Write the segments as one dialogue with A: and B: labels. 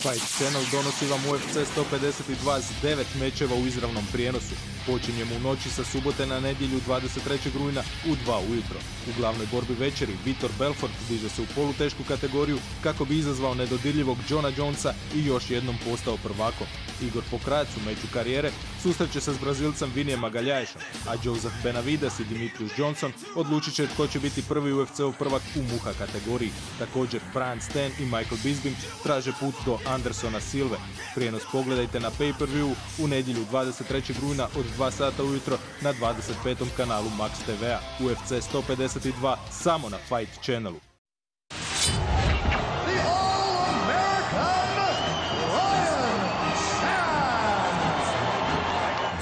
A: Fight Channel donosi vam UFC 152 s 9 mečeva u izravnom prijenosu. Počinjemo u noći sa subote na nedjelju 23. rujna u 2 ujutro. U glavnoj borbi večeri Vitor Belfort diže se u polutešku kategoriju kako bi izazvao nedodirljivog Johna Jonesa i još jednom postao prvakom. Igor Pokrajac u meču karijere susreće se s Brazilcem Vinijem Magalhãesom, a Joseph Benavides i Demetrius Johnson odlučit će tko će biti prvi UFC-ov prvak u muha kategoriji. Također Brian Stann i Michael Bisping traže put do Andersona Silve. Prijenos pogledajte na pay-per-view u nedjelju 23. rujna od 2 sata ujutro na 25. kanalu Max TV-a. UFC 152 samo na Fight Channelu.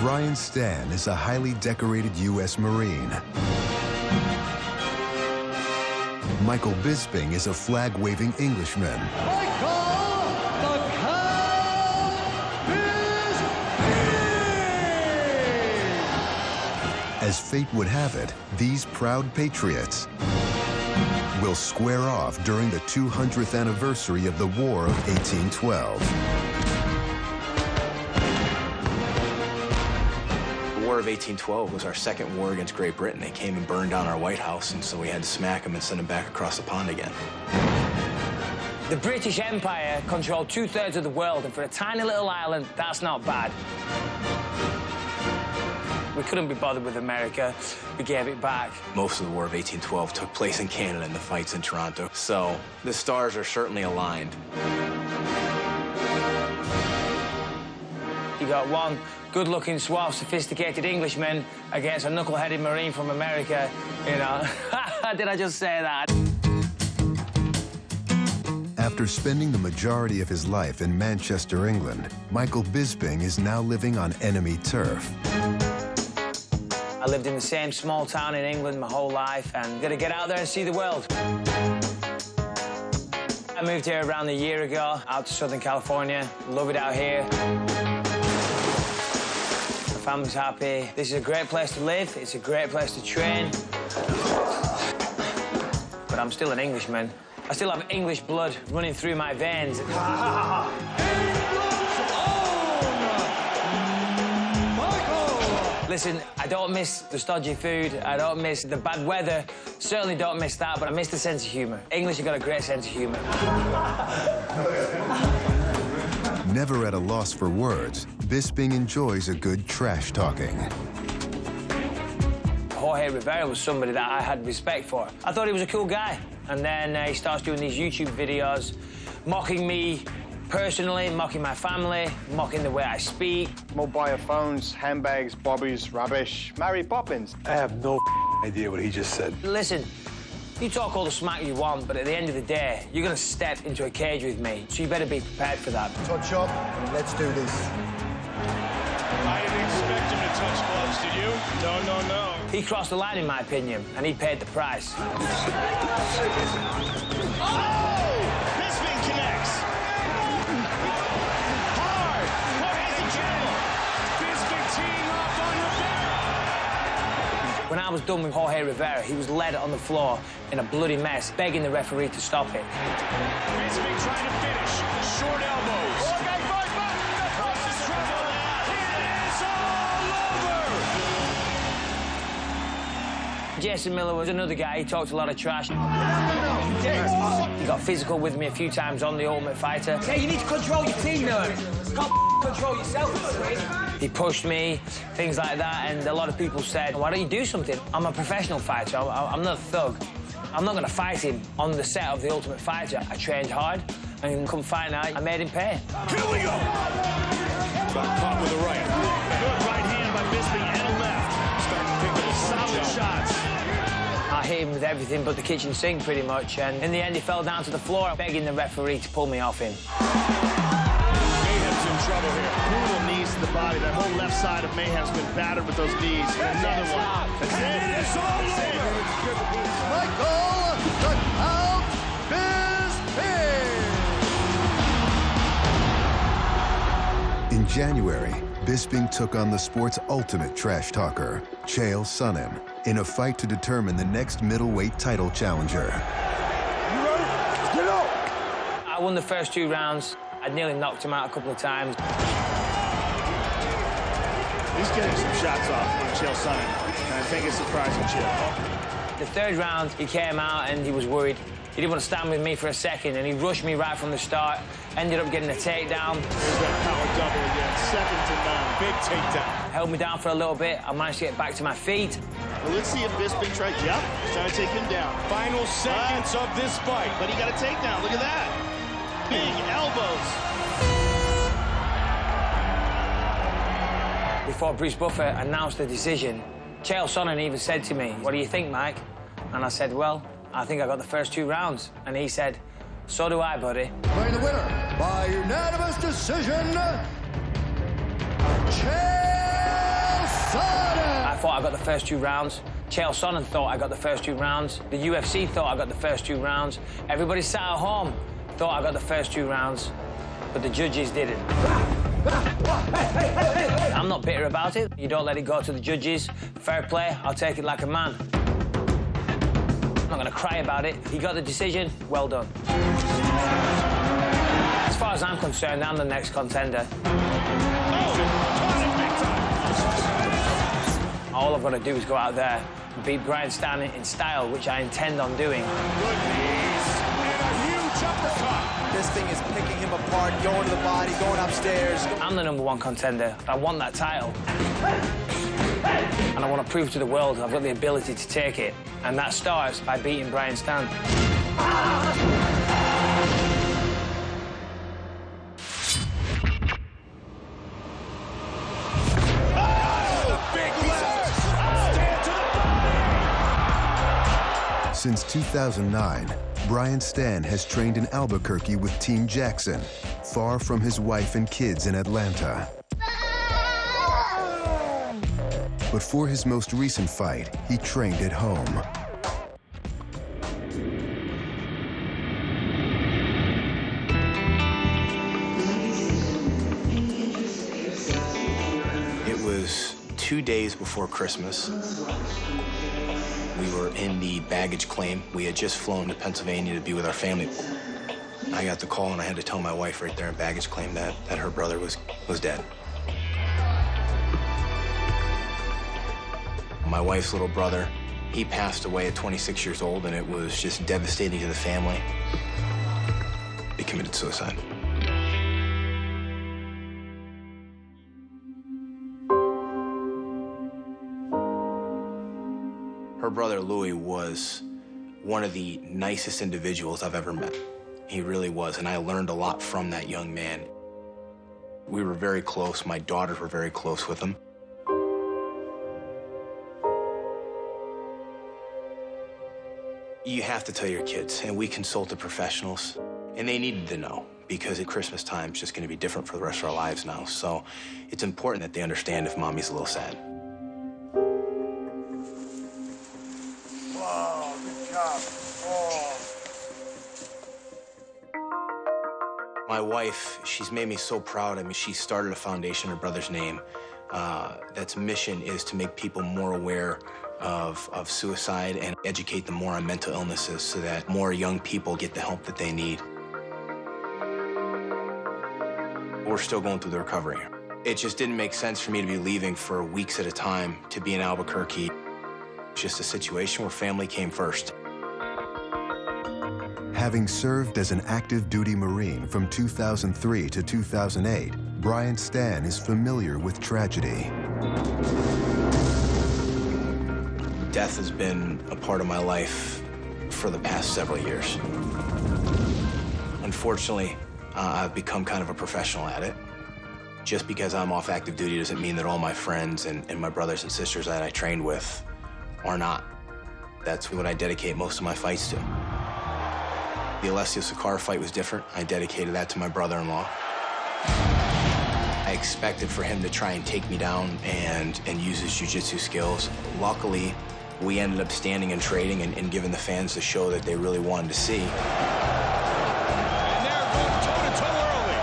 B: Brian Stann is a highly decorated U.S. Marine. Michael Bisping is a flag-waving Englishman. As fate would have it, these proud patriots will square off during the 200th anniversary of the War of 1812.
C: The War of 1812 was our second war against Great Britain. They came and burned down our White House, and so we had to smack them and send them back across the pond again.
D: The British Empire controlled 2/3 of the world, and for a tiny little island, that's not bad. We couldn't be bothered with America. We gave it back.
C: Most of the War of 1812 took place in Canada and the fights in Toronto, so the stars are certainly aligned.
D: You got one good-looking, suave, sophisticated Englishman against a knuckle-headed Marine from America, you know. Did I just say that?
B: After spending the majority of his life in Manchester, England, Michael Bisping is now living on enemy turf.
D: I lived in the same small town in England my whole life, and got to get out there and see the world. I moved here around a year ago, out to Southern California. Love it out here. My family's happy. This is a great place to live. It's a great place to train. But I'm still an Englishman. I still have English blood running through my veins. Listen, I don't miss the stodgy food, I don't miss the bad weather, certainly don't miss that, but I miss the sense of humour. English have got a great sense of humour.
B: Never at a loss for words, Bisping enjoys a good trash talking.
D: Jorge Rivera was somebody that I had respect for. I thought he was a cool guy. And then he starts doing these YouTube videos, mocking me personally, mocking my family, mocking the way I speak.
E: Mobile phones, handbags, bobbies, rubbish, Mary Poppins.
F: I have no idea what he just said.
D: Listen, you talk all the smack you want, but at the end of the day, you're going to step into a cage with me, so you better be prepared for that.
G: Touch up, let's do this.
H: I didn't expect him to touch gloves, did you? No.
D: He crossed the line, in my opinion, and he paid the price.
H: Oh! Bisping connects. Hard. Jorge's in trouble. Bisping teeing off on Rivera.
D: When I was done with Jorge Rivera, he was led on the floor in a bloody mess, begging the referee to stop it.
H: Bisping trying to finish. Short elbows. Crosses trouble. It is all over.
D: Jason Miller was another guy. He talked a lot of trash. He got physical with me a few times on The Ultimate Fighter.
I: Hey, you need to control your team, nerd. You can't control yourself,
D: He pushed me, things like that, and a lot of people said, why don't you do something? I'm a professional fighter. I'm not a thug. I'm not going to fight him on the set of The Ultimate Fighter. I trained hard, and come fight night, I made him pay.
H: Here we go. Caught with a right. Good right hand by Bisping and a left. Starting to pick up solid shots.
D: I hit him with everything but the kitchen sink, pretty much, and in the end, he fell down to the floor, begging the referee to pull me off him.
H: Mayhem's in trouble here. Brutal knees to the body. That whole left side of Mayhem's been battered with those knees. Another one. And it's all over.
G: Michael the Count Bisping!
B: In January, Bisping took on the sport's ultimate trash talker, Chael Sonnen, in a fight to determine the next middleweight title challenger.
D: I won the first 2 rounds. I nearly knocked him out a couple of times.
H: He's getting some shots off on Chael Sonnen, and I think it's surprising Chael.
D: The third round, he came out and he was worried. He didn't want to stand with me for a second, and he rushed me right from the start. Ended up getting a takedown.
H: There's that power double again, second to none. Big takedown.
D: Held me down for a little bit. I managed to get back to my feet.
H: Well, let's see if Bisping tried. Yep, trying to take him down.
J: Final seconds of this fight.
H: But he got a takedown. Look at that. Big elbows.
D: Before Bruce Buffer announced the decision, Chael Sonnen even said to me, "What do you think, Mike?" And I said, "Well, I think I got the first 2 rounds." And he said, "So do I, buddy."
G: Playing the winner by unanimous decision, Chael Sonnen.
D: I thought I got the first 2 rounds. Chael Sonnen thought I got the first 2 rounds. The UFC thought I got the first 2 rounds. Everybody sat at home thought I got the first 2 rounds, but the judges didn't. I'm not bitter about it. You don't let it go to the judges. Fair play, I'll take it like a man. I'm not going to cry about it. He got the decision, well done. As far as I'm concerned, I'm the next contender. All I've got to do is go out there and beat Brian Stann in style, which I intend on doing.
J: Good knees and a huge uppercut.
I: This thing is picking him apart, going to the body, going upstairs.
D: I'm the #1 contender. I want that title. And I want to prove to the world I've got the ability to take it. And that starts by beating Brian Stann.
B: Since 2009, Brian Stann has trained in Albuquerque with Team Jackson, far from his wife and kids in Atlanta. But for his most recent fight, he trained at home.
C: It was 2 days before Christmas. We were in the baggage claim. We had just flown to Pennsylvania to be with our family. I got the call and I had to tell my wife right there in baggage claim that her brother was dead. My wife's little brother, he passed away at 26 years old, and it was just devastating to the family. He committed suicide. Her brother, Louis, was one of the nicest individuals I've ever met. He really was, and I learned a lot from that young man. We were very close. My daughters were very close with him. You have to tell your kids, and we consulted professionals, and they needed to know, because at Christmas time, it's just going to be different for the rest of our lives now. So it's important that they understand if mommy's a little sad.
G: Wow, good job. Oh.
C: My wife, she's made me so proud. I mean, she started a foundation in her brother's name. That's mission is to make people more aware of suicide and educate them more on mental illnesses so that more young people get the help that they need. We're still going through the recovery. It just didn't make sense for me to be leaving for weeks at a time to be in Albuquerque. It's just a situation where family came first.
B: Having served as an active duty Marine from 2003 to 2008, Brian Stann is familiar with tragedy.
C: Death has been a part of my life for the past several years. Unfortunately, I've become kind of a professional at it. Just because I'm off active duty doesn't mean that all my friends and my brothers and sisters that I trained with are not. That's what I dedicate most of my fights to. The Alessio Sakara fight was different. I dedicated that to my brother-in-law. I expected for him to try and take me down and use his jiu-jitsu skills. Luckily, we ended up standing and trading and giving the fans the show that they really wanted to see.
J: And they're going toe-to-toe early.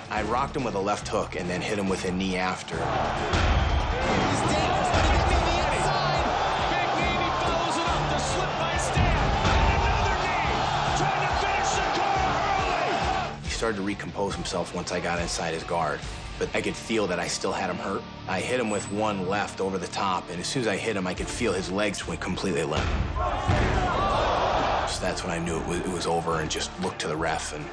C: I rocked him with a left hook and then hit him with a knee after.
J: He's dangerous, but he gets to the inside. Big knee, and he follows it up to slip by Stann. And another knee, trying to finish Sakara early.
C: He started to recompose himself once I got inside his guard. But I could feel that I still had him hurt. I hit him with one left over the top, and as soon as I hit him, I could feel his legs went completely limp. So that's when I knew it was over and just looked to the ref, and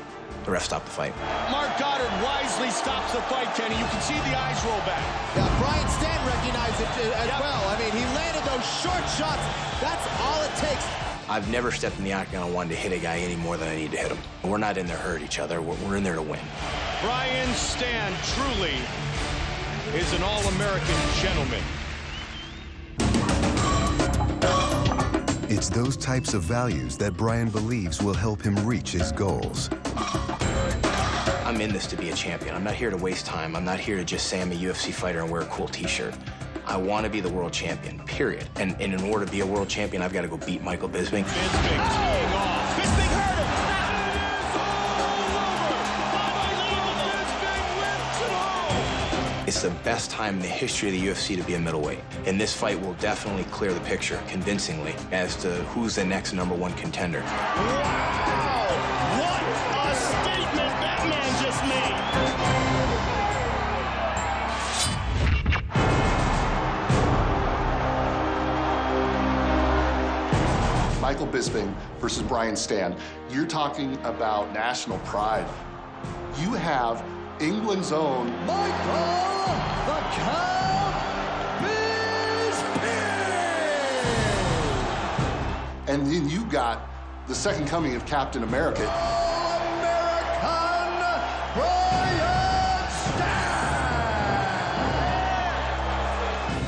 C: the ref stopped the fight.
H: Mark Goddard wisely stops the fight, Kenny. You can see the eyes roll back.
G: Yeah, Brian Stann recognized it as well. I mean, he landed those short shots. That's all it takes.
C: I've never stepped in the octagon and wanted to hit a guy any more than I need to hit him. We're not in there to hurt each other. We're in there to win.
H: Brian Stann truly is an all-American gentleman.
B: It's those types of values that Brian believes will help him reach his goals.
C: I'm in this to be a champion. I'm not here to waste time. I'm not here to just say I'm a UFC fighter and wear a cool t-shirt. I want to be the world champion, period. And in order to be a world champion, I've got to go beat Michael Bisping.
H: Bisping teeing off. Bisping hurt him.
C: It's the best time in the history of the UFC to be a middleweight. And this fight will definitely clear the picture convincingly as to who's the next #1 contender.
H: Wow! What a statement that man just made!
K: Michael Bisping versus Brian Stann. You're talking about national pride. You have England's own
G: Michael the Count Bisping!
K: And then you got the second coming of Captain America.
G: All-American Brian Stann!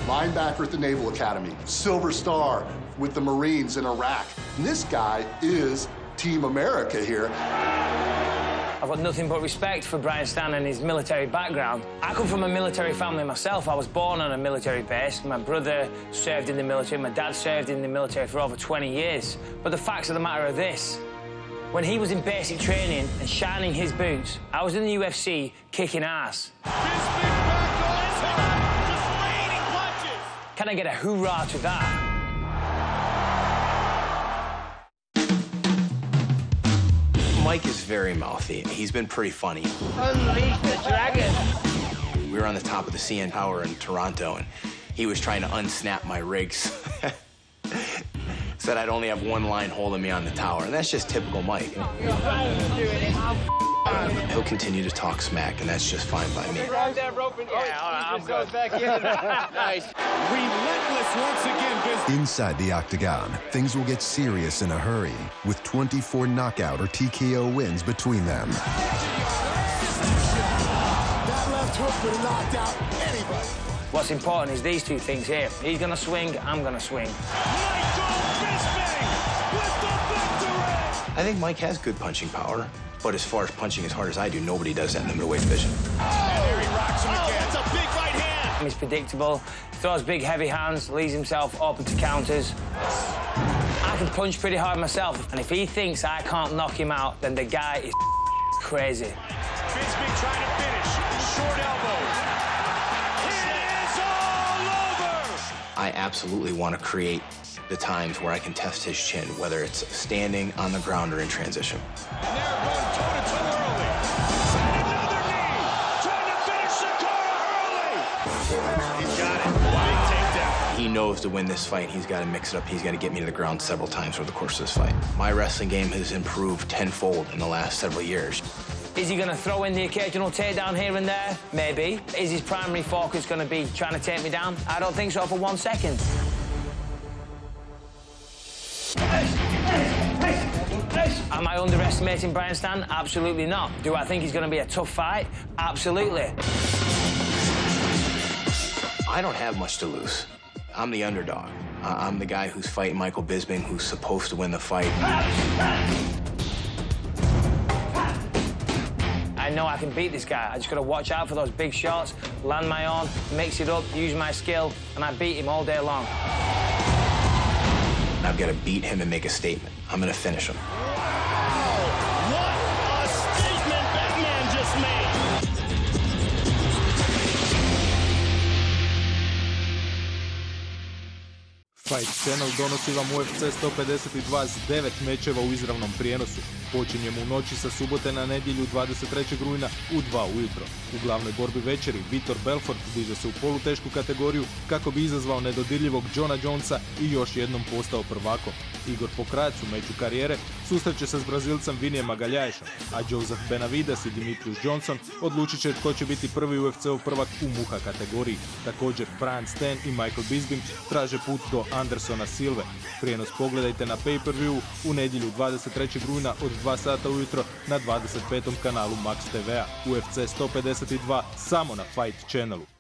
K: Linebacker at the Naval Academy, Silver Star with the Marines in Iraq. And this guy is Team America here.
D: I've got nothing but respect for Brian Stann and his military background. I come from a military family myself. I was born on a military base. My brother served in the military. My dad served in the military for over 20 years. But the facts of the matter are this. When he was in basic training and shining his boots, I was in the UFC kicking ass.
H: Bisping back on his head, just raining punches.
D: Can I get a hoorah to that?
C: Mike is very mouthy. He's been pretty funny.
D: Unleash the dragon.
C: We were on the top of the CN Tower in Toronto, and he was trying to unsnap my rigs. Said I'd only have one line holding me on the tower, and that's just typical Mike. He'll continue to talk smack, and that's just fine by me.
D: I'm good.
H: Nice. Relentless once again, Bisping.
B: Inside the octagon, things will get serious in a hurry, with 24 knockout or TKO wins between them.
G: That left hook would have knocked out anybody.
D: What's important is these two things here. He's gonna swing, I'm gonna swing.
H: Michael Bisping with the victory!
C: I think Mike has good punching power, but as far as punching as hard as I do, nobody does that in the middleweight division.
H: And there he rocks him again. That's a big right hand.
D: He's predictable, throws big, heavy hands, leaves himself open to counters. I can punch pretty hard myself, and if he thinks I can't knock him out, then the guy is crazy.
H: Bisping trying to finish. Short elbows. It is all over!
C: I absolutely want to create the times where I can test his chin, whether it's standing, on the ground, or in transition.
H: And they're going toe-to-toe early. And another knee. Trying to finish Sakara early. He's got it. Big takedown.
C: He knows to win this fight, he's got to mix it up. He's got to get me to the ground several times over the course of this fight. My wrestling game has improved tenfold in the last several years.
D: Is he going to throw in the occasional takedown here and there? Maybe. Is his primary focus going to be trying to take me down? I don't think so for 1 second. Am I underestimating Brian Stann? Absolutely not. Do I think he's going to be a tough fight? Absolutely.
C: I don't have much to lose. I'm the underdog. I'm the guy who's fighting Michael Bisping, who's supposed to win the fight.
D: I know I can beat this guy. I just got to watch out for those big shots, land my own, mix it up, use my skill, and I beat him all day long.
C: I've got to beat him and make a statement. I'm going to finish him.
H: Wow! What a statement that man just made!
A: Fight Channel donosi vam UFC 152 s 9 mečeva u izravnom prijenosu. Počinjemo u noći sa subote na nedjelju 23. rujna u 2 ujutro. U glavnoj borbi večeri Vitor Belfort diže se u polutešku kategoriju kako bi izazvao nedodirljivog Johna Jonesa i još jednom postao prvakom. Igor Pokrajac u meču karijere susreće se s Brazilcem Vinijem Magalhãesom, a Joseph Benavides i Demetrius Johnson odlučit će tko će biti prvi UFC-ov prvak u muha kategoriji. Također Brian Stann i Michael Bisping traže put do Andersona Silve. Prijenos pogledajte na pay-per-view u nedjelju 23. rujna od 2 sata ujutro na 25. kanalu Max TV-a. UFC 152 samo na Fight Channelu.